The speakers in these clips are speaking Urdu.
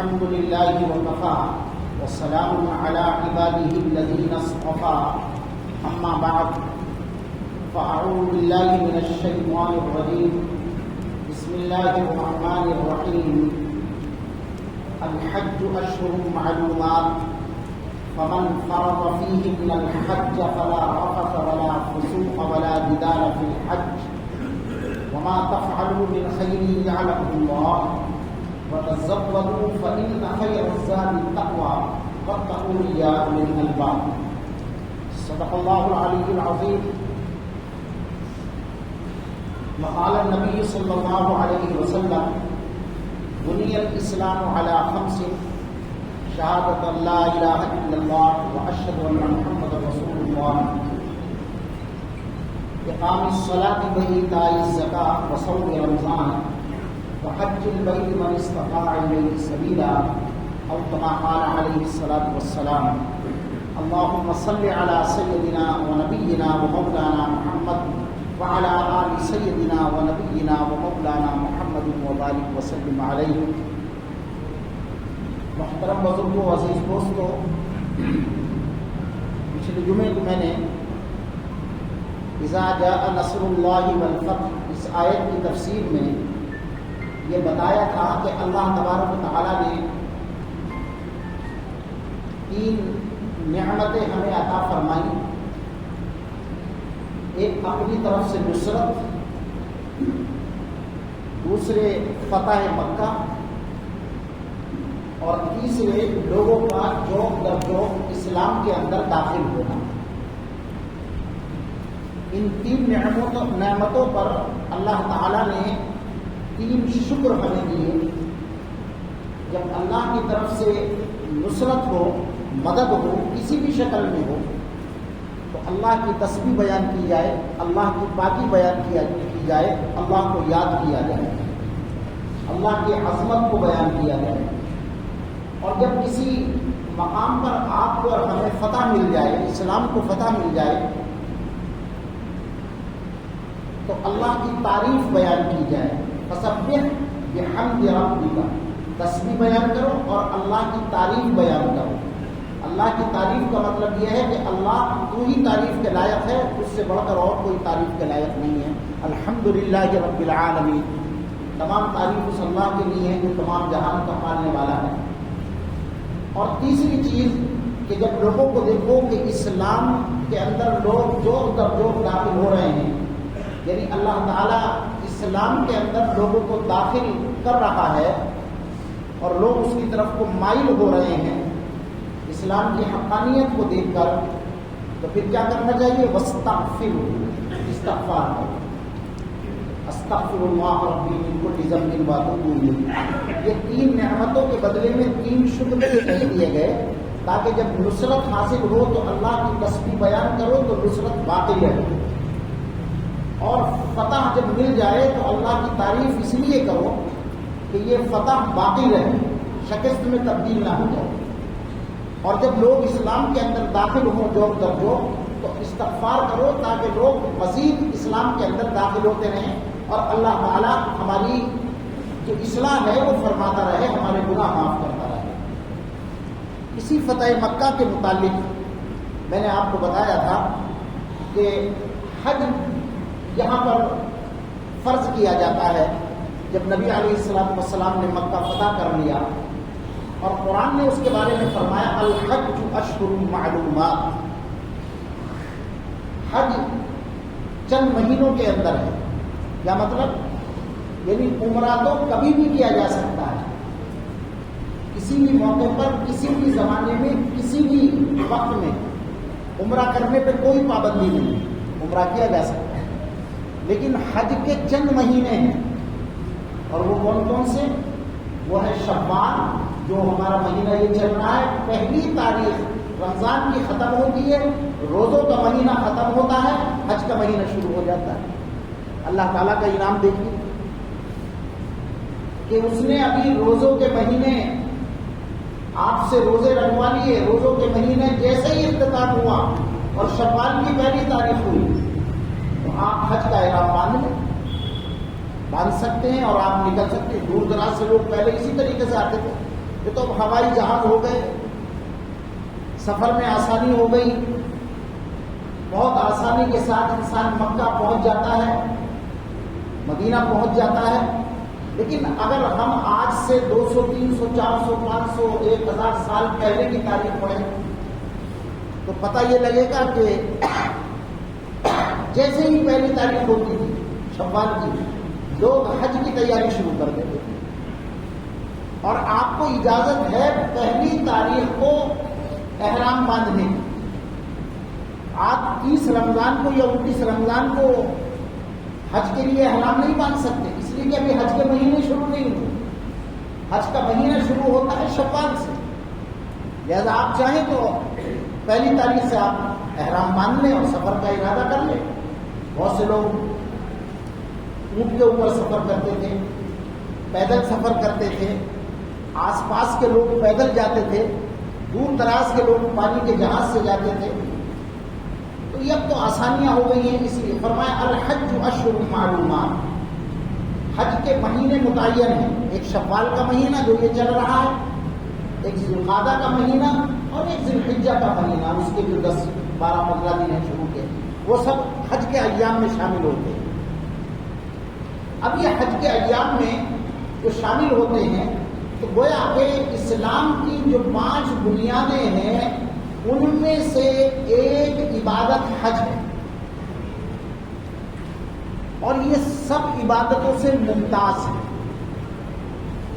الحمد لله وكفى والسلام على عباده الذين اصطفى أما بعد فأعوذ بالله من الشيطان الرجيم بسم الله الرحمن الرحيم الحج أشهر معلومات فمن فرض فيهن الحج فلا رفث ولا فسوق ولا جدال في الحج وما تفعلوا من خير يعلمه الله وتزودوا فإن خير الزاد التقوى واتقون يا أولي الألباب. صدق الله العلي العظيم. وقال النبي صلى الله عليه وسلم بني الإسلام على خمس شهادة لا إله إلا الله وأشهد أن محمدا رسول الله إقام الصلاة وإيتاء الزكاة وصوم رمضان وحج البيت من استطاع إليه سبيلا أو كما قال عليه الصلاة والسلام. اللهم صل على سيدنا ونبينا ومولانا محمد وعلى آل سيدنا ونبينا ومولانا محمد وبارك وسلم عليه. محترم بزرگوں، عزیز دوستوں، پچھلے جمعے کو میں نے اذا جاء نصر اللہ والفتح اس آیت کی تفسیر میں یہ بتایا تھا کہ اللہ تبارک و تعالیٰ نے تین نعمتیں ہمیں عطا فرمائی. ایک اپنی طرف سے نصرت، دوسرے فتح مکہ، اور تیسرے لوگوں کا جوق در جوق اسلام کے اندر داخل ہونا. ان تین نعمتوں پر اللہ تعالیٰ نے تین شکر ہمیں دیے. جب اللہ کی طرف سے نصرت ہو، مدد ہو، کسی بھی شکل میں ہو، تو اللہ کی تسبیح بیان کی جائے، اللہ کی پاکی بیان کی جائے، اللہ کو یاد کیا جائے، اللہ کی عظمت کو بیان کیا جائے. اور جب کسی مقام پر آپ کو اور ہمیں فتح مل جائے، اسلام کو فتح مل جائے، تو اللہ کی تعریف بیان کی جائے. فسبح بحمد ربک، تسبیح بیان کرو اور اللہ کی تعریف بیان کرو. اللہ کی تعریف کا مطلب یہ ہے کہ اللہ تو ہی تعریف کے لائق ہے، اس سے بڑھ کر اور کوئی تعریف کے لائق نہیں ہے. الحمدللہ رب العالمین، تمام تعریف اس اللہ کے لیے ہے جو تمام جہان کا پالنے والا ہے. اور تیسری چیز کہ جب لوگوں کو دیکھو کہ اسلام کے اندر لوگ جوق در جوق داخل ہو رہے ہیں، یعنی اللہ تعالیٰ اسلام کے اندر لوگوں کو داخل کر رہا ہے اور لوگ اس کی طرف کو مائل ہو رہے ہیں اسلام کی حقانیت کو دیکھ کر، تو پھر کیا کرنا چاہیے؟ واستغفروا، استغفار کرو. استغفر اللہ ربی من کل ذنب واتوب الیہ. یہ تین نعمتوں کے بدلے میں تین شکر دیے گئے تاکہ جب نصرت حاصل ہو تو اللہ کی تسبیح بیان کرو تو نصرت باقی رہے، اور فتح جب مل جائے تو اللہ کی تعریف اس لیے کرو کہ یہ فتح باقی رہے، شکست میں تبدیل نہ ہو جائے. اور جب لوگ اسلام کے اندر داخل ہوں جوق در جوق، تو استغفار کرو تاکہ لوگ مزید اسلام کے اندر داخل ہوتے رہیں اور اللہ تعالیٰ ہماری جو اصلاح ہے وہ فرماتا رہے، ہمارے گناہ معاف کرتا رہے. اسی فتح مکہ کے متعلق میں نے آپ کو بتایا تھا کہ حج یہاں پر فرض کیا جاتا ہے جب نبی علیہ السلام نے مکہ فتح کر لیا، اور قرآن نے اس کے بارے میں فرمایا الحج اشہر معلومات. حج چند مہینوں کے اندر ہے. کیا مطلب؟ یعنی عمرہ تو کبھی بھی کیا جا سکتا ہے، کسی بھی موقع پر، کسی بھی زمانے میں، کسی بھی وقت میں عمرہ کرنے پہ کوئی پابندی نہیں، عمرہ کیا جا سکتا ہے. لیکن حج کے چند مہینے ہیں، اور وہ کون کون سے؟ وہ ہے شوال، جو ہمارا مہینہ یہ چل رہا ہے. پہلی تاریخ رمضان کی ختم ہوتی ہے، روزوں کا مہینہ ختم ہوتا ہے، حج کا مہینہ شروع ہو جاتا ہے. اللہ تعالیٰ کا انعام دیکھیے کہ اس نے ابھی روزوں کے مہینے آپ سے روزے رکھوا لیے. روزوں کے مہینے جیسے ہی اختتام ہوا اور شوال کی پہلی تاریخ ہوئی تو آپ حج کا احرام باندھ سکتے ہیں اور آپ نکل سکتے ہیں. دور دراز سے لوگ پہلے اسی طریقے سے آتے تھے. یہ تو اب ہوائی جہاز ہو گئے، سفر میں آسانی ہو گئی، بہت آسانی کے ساتھ انسان مکہ پہنچ جاتا ہے، مدینہ پہنچ جاتا ہے۔ لیکن اگر ہم آج سے 200 300 400 500 1000 سال پہلے کی تاریخ پڑھیں تو پتہ یہ لگے گا کہ جیسے ہی پہلی تاریخ ہوتی تھی شوال کی، لوگ حج کی تیاری شروع کر دیتے تھے، اور آپ کو اجازت ہے پہلی تاریخ کو احرام باندھنے کی۔ آپ 30 رمضان کو یا 29 رمضان کو حج کے لیے احرام نہیں باندھ سکتے، اس لیے کہ ابھی حج کے مہینے شروع نہیں ہوئے۔ حج کا مہینہ شروع ہوتا ہے شوال سے، لہذا آپ چاہیں تو پہلی تاریخ سے آپ احرام باندھ لیں اور سفر کا ارادہ کر لیں۔ بہت سے لوگ اونٹ کے اوپر سفر کرتے تھے، پیدل سفر کرتے تھے، آس پاس کے لوگ پیدل جاتے تھے، دور دراز کے لوگ پانی کے جہاز سے جاتے تھے۔ تو یہ اب تو آسانیاں ہو گئی ہیں، اس لیے فرمایا الحج اشہر معلومات، حج کے مہینے متعین ہیں، ایک شوال کا مہینہ جو یہ چل رہا ہے، ایک ذی القعدہ کا مہینہ اور ایک ذی الحجہ کا مہینہ، اس کے جو 10 12 15 دن ہیں شروع کے، وہ سب حج کے ایام میں شامل ہوتے ہیں۔ اب یہ حج کے ایام میں جو شامل ہوتے ہیں تو گویا کہ اسلام کی جو 5 بنیادیں ہیں ان میں سے ایک عبادت حج ہے، اور یہ سب عبادتوں سے ممتاز ہے۔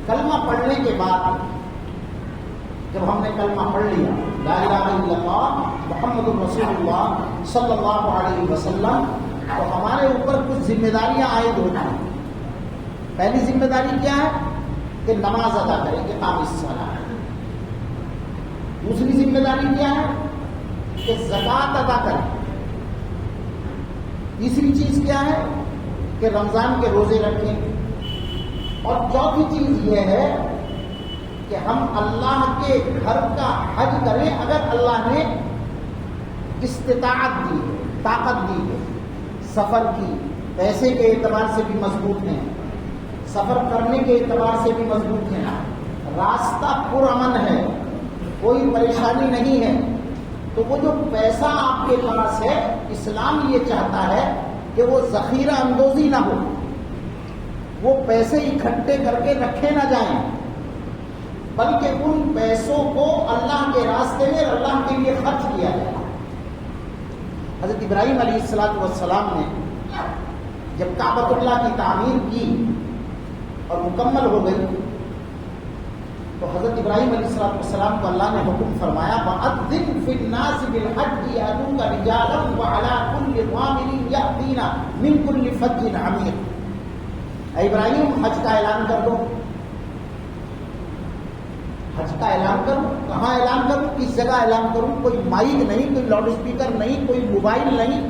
کلمہ پڑھنے کے بعد جب ہم نے کلمہ پڑھ لیا لا الہ الا اللہ محمد رسول اللہ صلی اللہ علیہ وسلم، تو ہمارے اوپر کچھ ذمہ داریاں عائد ہوتی ہیں۔ پہلی ذمہ داری کیا ہے کہ نماز ادا کریں، کہ اقام الصلاۃ۔ دوسری ذمہ داری کیا ہے کہ زکوٰۃ ادا کریں۔ تیسری چیز کیا ہے کہ رمضان کے روزے رکھیں، اور چوتھی چیز یہ ہے کہ ہم اللہ کے گھر کا حج کریں اگر اللہ نے استطاعت دی ہے، طاقت دی ہے، سفر کی، پیسے کے اعتبار سے بھی مضبوط ہیں، سفر کرنے کے اعتبار سے بھی مضبوط ہیں، راستہ پرامن ہے، کوئی پریشانی نہیں ہے، تو وہ جو پیسہ آپ کے پاس ہے اسلام یہ چاہتا ہے کہ وہ ذخیرہ اندوزی نہ ہو، وہ پیسے اکٹھے کر کے رکھے نہ جائیں، بلکہ ان پیسوں کو اللہ کے راستے میں اللہ کے لیے خرچ کیا جائے۔ حضرت ابراہیم علیہ السلام نے جب کعبۃ اللہ کی تعمیر کی اور مکمل ہو گئی تو حضرت ابراہیم علیہ السلام کو اللہ نے حکم فرمایا وَأَذِّن فِي النَّاسِ بِالْحَجِّ يَأْتُوكَ رِجَالًا وَعَلَىٰ كُلِّ ضَامِرٍ يَأْتِينَ مِن كُلِّ فَجٍّ عَمِيقٍ۔ اے ابراہیم حج کا اعلان کر دو، حج کا اعلان کروں، کہاں اعلان کروں، کس جگہ اعلان کروں؟ کوئی مائک نہیں، کوئی لاؤڈ اسپیکر نہیں، کوئی موبائل نہیں،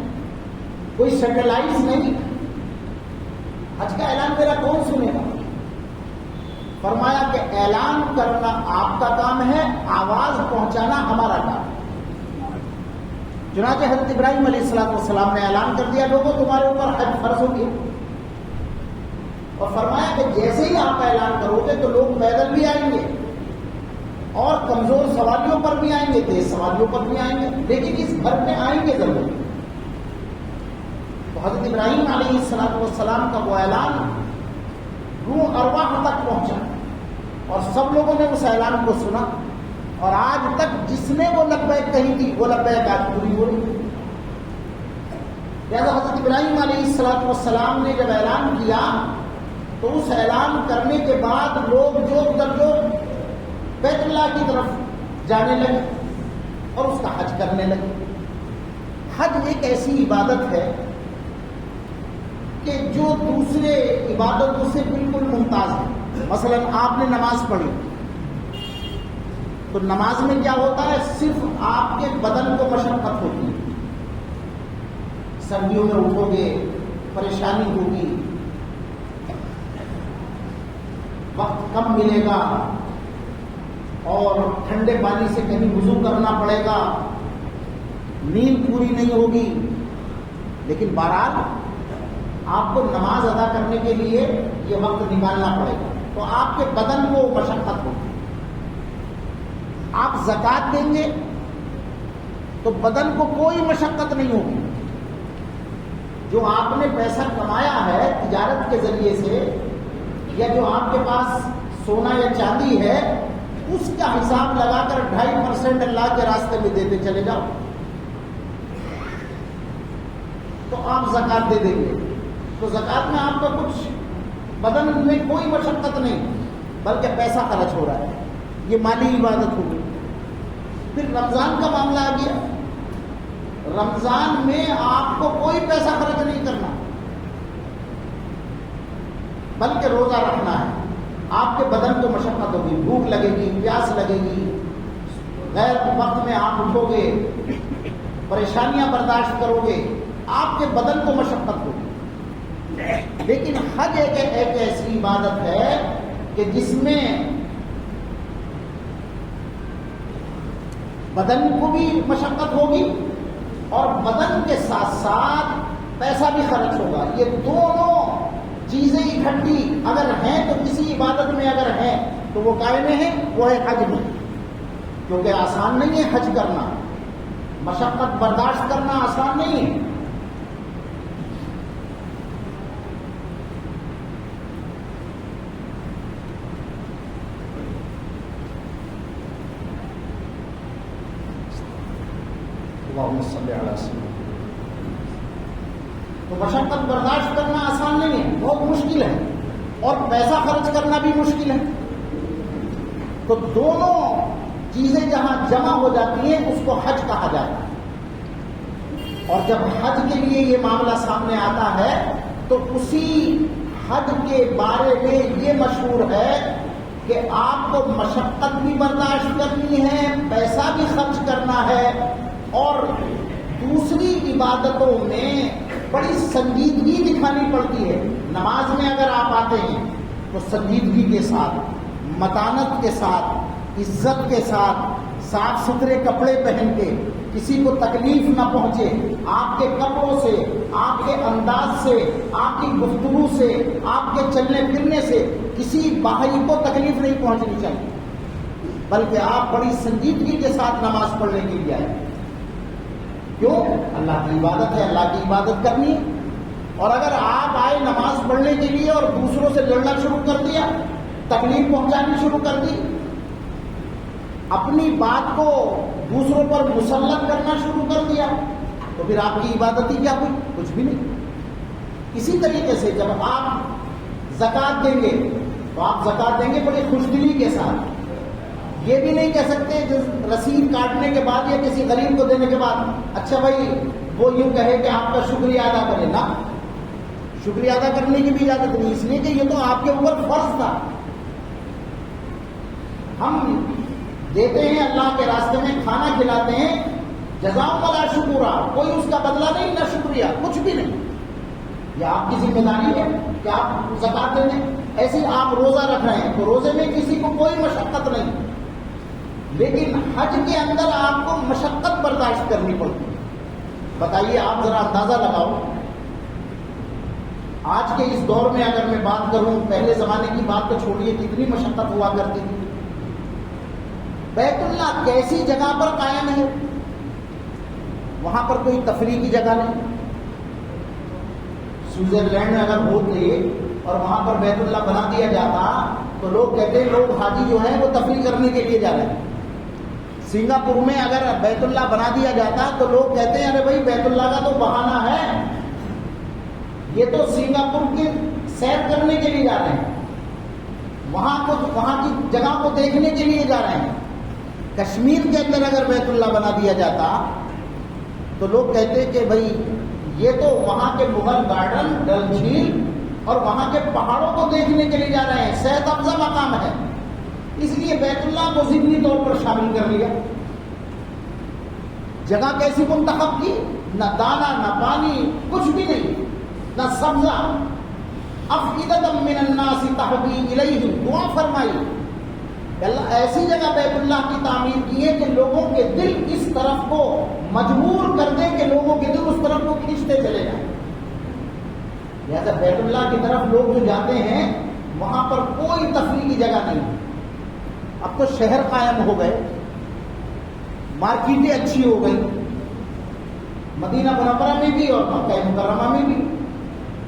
کوئی سیٹلائٹ نہیں، حج کا اعلان میرا کون سنے گا؟ فرمایا کہ اعلان کرنا آپ کا کام ہے، آواز پہنچانا ہمارا کام ہے۔ چنانچہ حضرت ابراہیم علیہ السلام نے اعلان کر دیا لوگوں تمہارے اوپر حج فرض ہو گیا، اور فرمایا کہ جیسے ہی آپ اعلان کرو گے تو لوگ پیدل بھی آئیں گے اور کمزور سواریوں پر بھی آئیں گے، تیز سواریوں پر بھی آئیں گے، لیکن اس گھر میں آئیں گے ضرور۔ تو حضرت ابراہیم علیہ السلام کا وہ اعلان روح ارواح تک پہنچا اور سب لوگوں نے اس اعلان کو سنا، اور آج تک جس نے وہ لبیک کہی تھی وہ لبیک آج پوری ہو رہی۔ لہٰذا حضرت ابراہیم علیہ السلام نے جب اعلان کیا تو اس اعلان کرنے کے بعد لوگ جو بیت اللہ کی طرف جانے لگے اور اس کا حج کرنے لگے۔ حج ایک ایسی عبادت ہے کہ جو دوسرے عبادتوں سے بالکل ممتاز ہے۔ مثلا آپ نے نماز پڑھی تو نماز میں کیا ہوتا ہے، صرف آپ کے بدن کو مشقت ہوتی ہے، سردیوں میں اٹھو گے پریشانی ہوگی، وقت کم ملے گا اور ٹھنڈے پانی سے کہیں وضو کرنا پڑے گا، نیند پوری نہیں ہوگی، لیکن بہرحال آپ کو نماز ادا کرنے کے لیے یہ وقت نکالنا پڑے گا، تو آپ کے بدن کو مشقت ہوگی۔ زکوٰۃ دیں گے تو بدن کو کوئی مشقت نہیں ہوگی. جو آپ نے پیسہ کمایا ہے تجارت کے ذریعے سے، یا جو آپ کے پاس سونا یا چاندی ہے، اس کا حساب لگا کر 2.5% اللہ کے راستے میں دیتے چلے جاؤ تو آپ زکوٰۃ دے دیں گے. تو زکوٰۃ میں آپ کا کچھ بدن میں کوئی مشقت نہیں، بلکہ پیسہ خرچ ہو رہا ہے. یہ مالی عبادت ہوگی. پھر رمضان کا معاملہ آ گیا. رمضان میں آپ کو کوئی پیسہ خرچ نہیں کرنا، بلکہ روزہ رکھنا ہے. آپ کے بدن کو مشقت ہوگی، بھوک لگے گی، پیاس لگے گی، غیر وقت میں آپ اٹھو گے، پریشانیاں برداشت کرو گے، آپ کے بدن کو مشقت ہوگی. لیکن حج ایک ایسی عبادت ہے کہ جس میں بدن کو بھی مشقت ہوگی اور بدن کے ساتھ ساتھ پیسہ بھی خرچ ہوگا. یہ دونوں چیزیں اکٹھی اگر ہیں تو کسی عبادت میں اگر ہیں تو وہ کائے میں ہے، وہ ہے حج میں. کیونکہ آسان نہیں ہے حج کرنا، مشقت برداشت کرنا آسان نہیں ہے. اللہم صلی علی سیدنا. تو مشقت برداشت کرنا آسان نہیں ہے، بہت مشکل ہے، اور پیسہ خرچ کرنا بھی مشکل ہے. تو دونوں چیزیں جہاں جمع ہو جاتی ہیں اس کو حج کہا جاتا ہے. اور جب حج کے لیے یہ معاملہ سامنے آتا ہے تو اسی حج کے بارے میں یہ مشہور ہے کہ آپ کو مشقت بھی برداشت کرنی ہے، پیسہ بھی خرچ کرنا ہے، اور دوسری عبادتوں میں بڑی سنجیدگی دکھانی پڑتی ہے. نماز میں اگر آپ آتے ہیں تو سنجیدگی کے ساتھ، متانت کے ساتھ، عزت کے ساتھ، صاف ستھرے کپڑے پہن کے، کسی کو تکلیف نہ پہنچے، آپ کے کپڑوں سے، آپ کے انداز سے، آپ کی گفتگو سے، آپ کے چلنے پھرنے سے کسی باہری کو تکلیف نہیں پہنچنی چاہیے، بلکہ آپ بڑی سنجیدگی کے ساتھ نماز پڑھنے کے لیے آئے. کیوں؟ اللہ کی عبادت ہے، اللہ کی عبادت کرنی ہے. اور اگر آپ آئے نماز پڑھنے کے لیے اور دوسروں سے لڑنا شروع کر دیا، تکلیف پہنچانی شروع کر دی، اپنی بات کو دوسروں پر مسلط کرنا شروع کر دیا، تو پھر آپ کی عبادت ہی کیا ہوئی؟ کچھ بھی نہیں. اسی طریقے سے جب آپ زکوٰۃ دیں گے تو آپ زکوٰۃ دیں گے بڑی خوش دلی کے ساتھ. یہ بھی نہیں کہہ سکتے رسید کاٹنے کے بعد یا کسی غریب کو دینے کے بعد اچھا بھائی وہ یوں کہے کہ آپ کا شکریہ ادا کرے. نا، شکریہ ادا کرنے کی بھی اجازت نہیں، اس لیے کہ یہ تو آپ کے اوپر فرض تھا. ہم دیتے ہیں اللہ کے راستے میں، کھانا کھلاتے ہیں، جزاء ولا شکورا، کوئی اس کا بدلہ نہیں، نہ شکریہ، کچھ بھی نہیں. یہ آپ کی ذمہ داری ہے کہ آپ زکوٰۃ دے دیں. ایسے آپ روزہ رکھ رہے ہیں تو روزے میں کسی کو کوئی مشقت نہیں، لیکن حج کے اندر آپ کو مشقت برداشت کرنی پڑتی ہے. بتائیے، آپ ذرا اندازہ لگاؤ، آج کے اس دور میں اگر میں بات کروں، پہلے زمانے کی بات تو چھوڑیے، کتنی مشقت ہوا کرتی تھی. بیت اللہ کیسی جگہ پر قائم ہے، وہاں پر کوئی تفریح کی جگہ نہیں. سوئٹزرلینڈ میں اگر ہوتے اور وہاں پر بیت اللہ بنا دیا جاتا تو لوگ کہتے ہیں لوگ حاجی جو ہیں وہ تفریح کرنے کے لیے جا رہے ہیں. سنگاپور میں اگر بیت اللہ بنا دیا جاتا تو لوگ کہتے ہیں ارے بھائی بیت اللہ کا تو بہانہ ہے، یہ تو سنگاپور کی سیر کرنے کے لیے جا رہے ہیں، وہاں کی جگہ کو دیکھنے کے لیے جا رہے ہیں. کشمیر کے اندر اگر بیت اللہ بنا دیا جاتا تو لوگ کہتے کہ بھائی یہ تو وہاں کے مغل گارڈن، ڈل جھیل اور وہاں کے پہاڑوں کو دیکھنے کے لیے جا رہے ہیں، صحت افزا مقام ہے، اس لیے بیت اللہ کو ضمنی طور پر شامل کر لیا. جگہ کیسی منتخب کی؟ نہ دانا، نہ پانی، کچھ بھی نہیں، نہ سبزہ. افئدۃ من الناس تہوی الیہ، دعا فرمائی اللہ ایسی جگہ بیت اللہ کی تعمیر کی ہے کہ لوگوں کے دل اس طرف کو مجبور کر دے کہ لوگوں کے دل اس طرف کو کھینچتے چلے جائیں. لہذا بیت اللہ کی طرف لوگ جو جاتے ہیں وہاں پر کوئی تفریح کی جگہ نہیں. اب تو شہر قائم ہو گئے، مارکیٹیں اچھی ہو گئی، مدینہ منورہ میں بھی اور مکہ مکرمہ میں بھی.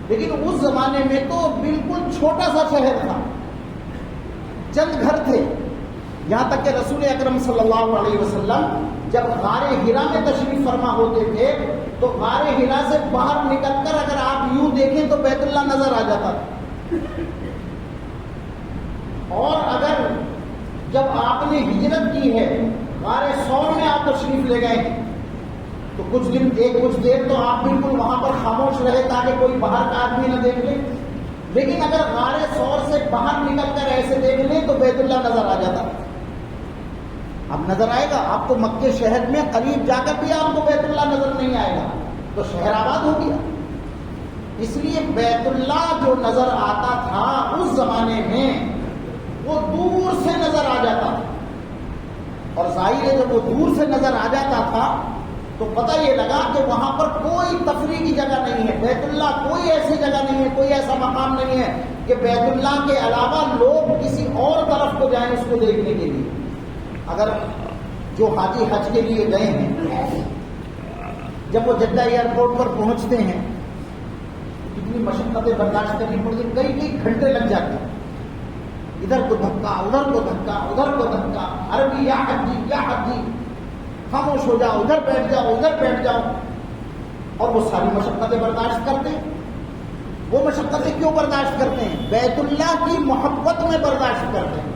لیکن اس زمانے میں تو بالکل چھوٹا سا شہر تھا، چند گھر تھے. یہاں تک کہ رسول اکرم صلی اللہ علیہ وسلم جب غار حرا میں تشریف فرما ہوتے تھے تو غار حرا سے باہر نکل کر اگر آپ یوں دیکھیں تو بیت اللہ نظر آ جاتا تھا. اور اگر جب آپ نے ہجرت کی ہے غار ثور میں آپ تشریف لے گئے تو کچھ دیر تو آپ بالکل وہاں پر خاموش رہے تاکہ کوئی باہر کا آدمی نہ دیکھ لے. لیکن اگر غار ثور سے باہر نکل کر ایسے دیکھ لیں تو بیت اللہ نظر آ جاتا. اب نظر آئے گا آپ کو مکے شہر میں قریب جا کر بھی آپ کو بیت اللہ نظر نہیں آئے گا تو شہر آباد ہو گیا. اس لیے بیت اللہ جو نظر آتا تھا اس زمانے میں وہ دور سے نظر آ جاتا تھا. اور ظاہر ہے جب وہ دور سے نظر آ جاتا تھا تو پتہ یہ لگا کہ وہاں پر کوئی تفریح کی جگہ نہیں ہے. بیت اللہ کوئی ایسی جگہ نہیں ہے، کوئی ایسا مقام نہیں ہے کہ بیت اللہ کے علاوہ لوگ کسی اور طرف کو جائیں اس کو دیکھنے کے لیے. اگر جو حاجی حج کے لیے گئے ہیں جب وہ جدہ ایئرپورٹ پر پہنچتے ہیں کتنی مشقتیں برداشت کرنی پڑتی، کئی گھنٹے لگ جاتے ہیں. ادھر کو دھکا، ادھر کو دھکا، ادھر کو دھکا، عربی یا حجی، خاموش ہو جاؤ، ادھر بیٹھ جاؤ. اور وہ ساری مشقتیں برداشت کرتے ہیں. وہ مشقتیں کیوں برداشت کرتے ہیں؟ بیت اللہ کی محبت میں برداشت کرتے ہیں،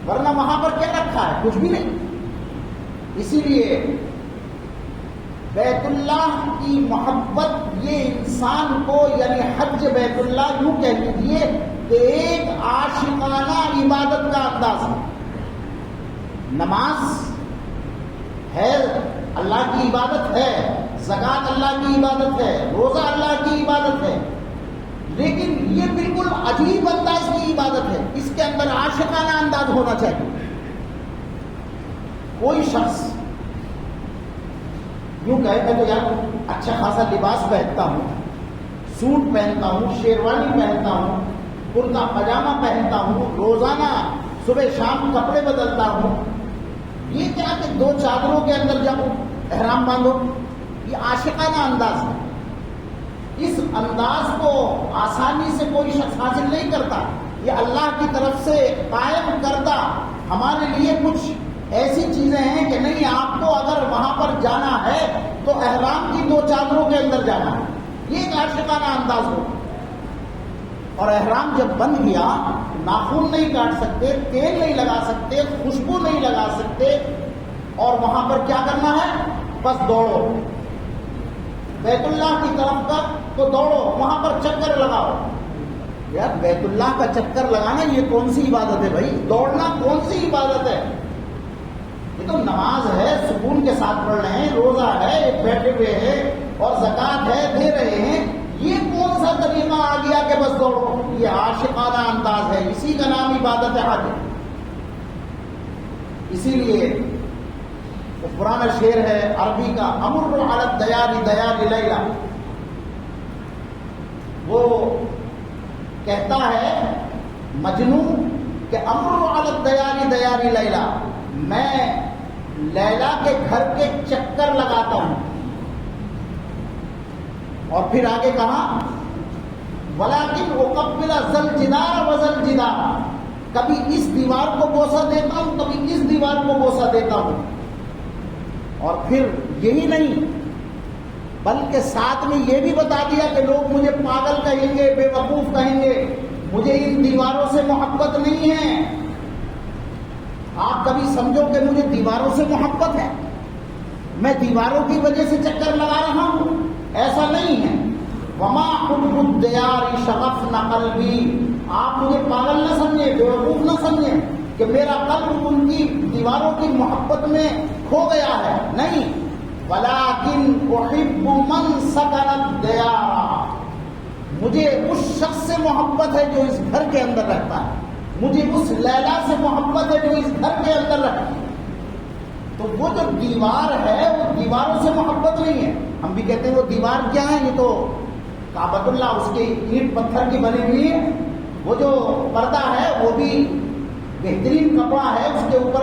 ورنہ وہاں پر کیا رکھا ہے؟ کچھ بھی نہیں. اسی لیے بیت اللہ کی محبت یہ انسان کو، یعنی حج بیت اللہ یوں کہہ لیجیے کہ ایک عاشقانہ عبادت کا انداز ہے. نماز ہے اللہ کی عبادت ہے، زکوٰۃ اللہ کی عبادت ہے، روزہ اللہ کی عبادت ہے، لیکن یہ بالکل عجیب انداز کی عبادت ہے. اس کے اندر عاشقانہ انداز ہونا چاہیے. کوئی شخص یوں کہے میں تو یار اچھا خاصا لباس پہنتا ہوں، سوٹ پہنتا ہوں، شیروانی پہنتا ہوں، کرتا پاجامہ پہنتا ہوں، روزانہ صبح شام کپڑے بدلتا ہوں، یہ کیا کہ دو چادروں کے اندر جاؤ، احرام باندھو، یہ عاشقانہ انداز ہے. اس انداز کو آسانی سے کوئی شخص حاصل نہیں کرتا. یہ اللہ کی طرف سے قائم کردہ ہمارے لیے کچھ ایسی چیزیں ہیں کہ نہیں، آپ کو اگر وہاں پر جانا ہے تو احرام کی دو چادروں کے اندر جانا ہے. یہ ایک عاشقانہ انداز ہو. اور احرام جب بن گیا ناخن نہیں کاٹ سکتے، تیل نہیں لگا سکتے، خوشبو نہیں لگا سکتے، اور وہاں پر کیا کرنا ہے؟ بس دوڑو بیت اللہ کی طرف کا تو دوڑو، وہاں پر چکر لگاؤ. یار بیت اللہ کا چکر لگانا یہ کون سی عبادت ہے بھائی؟ دوڑنا کون سی عبادت ہے؟ یہ تو نماز ہے، سکون کے ساتھ پڑھ رہے ہیں، روزہ ہے، بیٹھے ہوئے ہیں، اور زکوٰۃ ہے، دے رہے ہیں. یہ کون سا طریقہ آ گیا کہ بس دوڑو؟ یہ عاشقانہ انداز ہے، اسی کا نام عبادت ہے حج. اسی لیے وہ پرانا شعر ہے عربی کا، امر علی الدیار دیار لیلا. وہ کہتا ہے مجنو کہ امر علی الدیار دیار لیلا، میں لیلا کے گھر کے چکر لگاتا ہوں. اور پھر آگے کہا ولیکن اقبل ذل جدار وذل جدار، کبھی اس دیوار کو بوسہ دیتا ہوں، کبھی اس دیوار کو بوسہ دیتا ہوں. اور پھر یہی نہیں بلکہ ساتھ میں یہ بھی بتا دیا کہ لوگ مجھے پاگل کہیں گے، بے وقوف کہیں گے، مجھے ان دیواروں سے محبت نہیں ہے. آپ کبھی سمجھو کہ مجھے دیواروں سے محبت ہے، میں دیواروں کی وجہ سے چکر لگا رہا ہوں، ایسا نہیں ہے. وما حب الدیار شغفنا قلبی، آپ مجھے پاگل نہ سمجھیں، بے وقوف نہ سمجھیں کہ میرا قلب ان کی دیواروں کی محبت میں کھو گیا ہے. نہیں، ولیکن احب من سکن الدیار، مجھے اس شخص سے محبت ہے جو اس گھر کے اندر رہتا ہے، مجھے اس لیلا سے محبت ہے جو اس گھر کے اندر رہتی ہے. تو وہ جو دیوار ہے وہ دیواروں سے محبت نہیں ہے. ہم بھی کہتے ہیں وہ دیوار کیا ہے؟ یہ تو کعبۃ اللہ، اس کی اینٹ پتھر کی بنی ہوئی ہے. وہ جو پردہ ہے وہ بھی بہترین کپڑا ہے، اس کے اوپر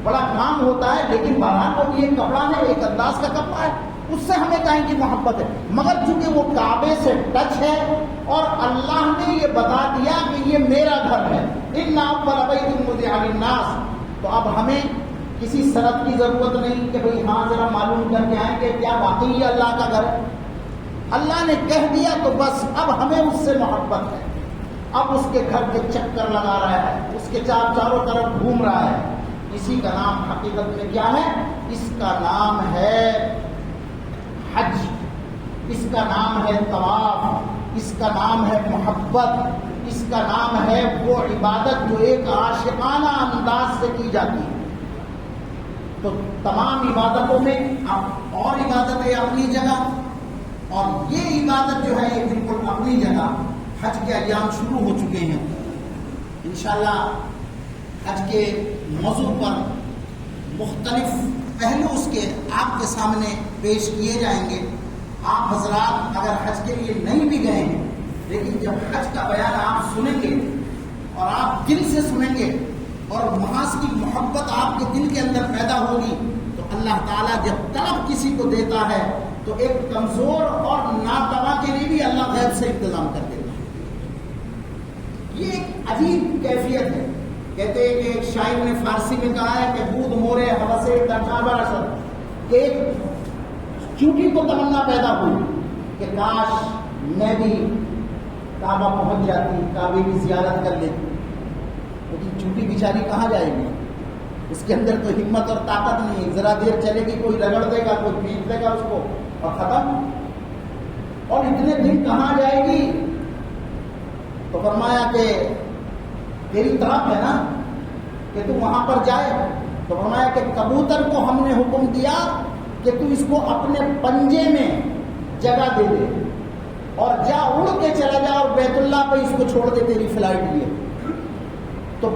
بڑا کام ہوتا ہے، لیکن بہرحال وہ بھی ایک کپڑا ہے، ایک انداز کا کپڑا ہے، اس سے ہمیں کہیں کی محبت ہے، مگر چونکہ وہ کعبے سے ٹچ ہے اور اللہ نے یہ بتا دیا کہ یہ میرا گھر ہے، ان اول بیت وضع للناس، تو اب ہمیں کسی سند کی ضرورت نہیں کہ بھئی ہاں ذرا معلوم کر کے آئیں کہ کیا واقعی یہ اللہ کا گھر ہے۔ اللہ نے کہہ دیا تو بس اب ہمیں اس سے محبت ہے، اب اس کے گھر کے چکر لگا رہا ہے، اس کے چاروں طرف گھوم رہا ہے۔ اسی کا نام حقیقت میں کیا ہے؟ اس کا نام ہے حج، اس کا نام ہے طواف، اس کا نام ہے محبت، اس کا نام ہے وہ عبادت جو ایک عاشقانہ انداز سے کی جاتی ہے۔ تو تمام عبادتوں میں اب اور عبادتیں اپنی جگہ، اور یہ عبادت جو ہے یہ بالکل اپنی جگہ۔ حج کے ایام شروع ہو چکے ہیں، انشاءاللہ حج کے موضوع پر مختلف پہلو اس کے آپ کے سامنے پیش کیے جائیں گے۔ آپ حضرات اگر حج کے لیے نہیں بھی گئے ہیں، لیکن جب حج کا بیان آپ سنیں گے اور آپ دل سے سنیں گے اور محاذ کی محبت آپ کے دل کے اندر پیدا ہوگی، تو اللہ تعالیٰ جب طلب کسی کو دیتا ہے تو ایک کمزور اور ناتواں کے لیے بھی اللہ غیب سے انتظام کر دیتا ہے۔ یہ ایک عجیب کیفیت ہے۔ کہتے ہیں کہ ایک شاعر نے فارسی میں کہا ہے کہ بود مورے حوثے درخابر اثر، کہ ایک چونٹی کو تمنا پیدا ہوئی کہ کاش میں بھی کعبہ پہنچ جاتی، کعبے کی زیارت کر لیتی، لیکن چونٹی بیچاری کہاں جائے گی؟ اس کے اندر تو ہمت اور طاقت نہیں ہے، ذرا دیر چلے گی کوئی رگڑ دے گا، کوئی پیٹ دے گا اس کو اور ختم، اور اتنے دن کہاں جائے گی؟ تو فرمایا کہ تیری طرف ہے نا کہ تو وہاں پر جائے، تو فرمایا کہ کبوتر کو ہم نے حکم دیا کہ تو اس کو اپنے پنجے میں جگہ دے دے اور جا اڑ کے چلا جا اور بیت اللہ پہ اس کو چھوڑ دے تیری فلائٹ لیے۔ تو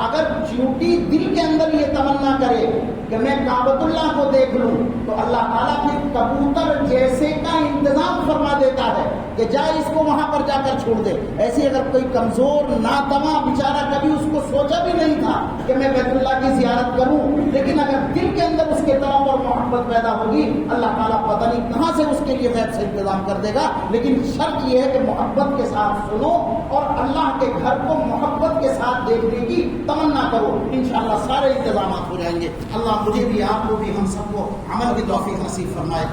اگر چیونٹی دل کے اندر یہ تمنا کرے کہ میں کعبۃ اللہ کو دیکھ لوں، تو اللہ تعالیٰ پھر کبوتر جیسے کا انتظام فرما دیتا ہے کہ جا اس کو وہاں پر جا کر چھوڑ دے۔ ایسے اگر کوئی کمزور ناتواں بیچارہ کبھی اس کو سوچا بھی نہیں تھا کہ میں بیت اللہ کی زیارت کروں، لیکن اگر دل کے اندر اس کے طرف اور محبت پیدا ہوگی، اللہ تعالیٰ پتہ نہیں کہاں سے اس کے لیے غیب سے انتظام کر دے گا۔ لیکن شرط یہ ہے کہ محبت کے ساتھ سنو اور اللہ کے گھر کو محبت کے ساتھ دیکھنے کی تمنا کرو، انشاءاللہ سارے انتظامات ہو جائیں گے۔ اللہ مجھے بھی، آپ کو بھی، ہم سب کو عمل کی توفیق نصیب فرمائے۔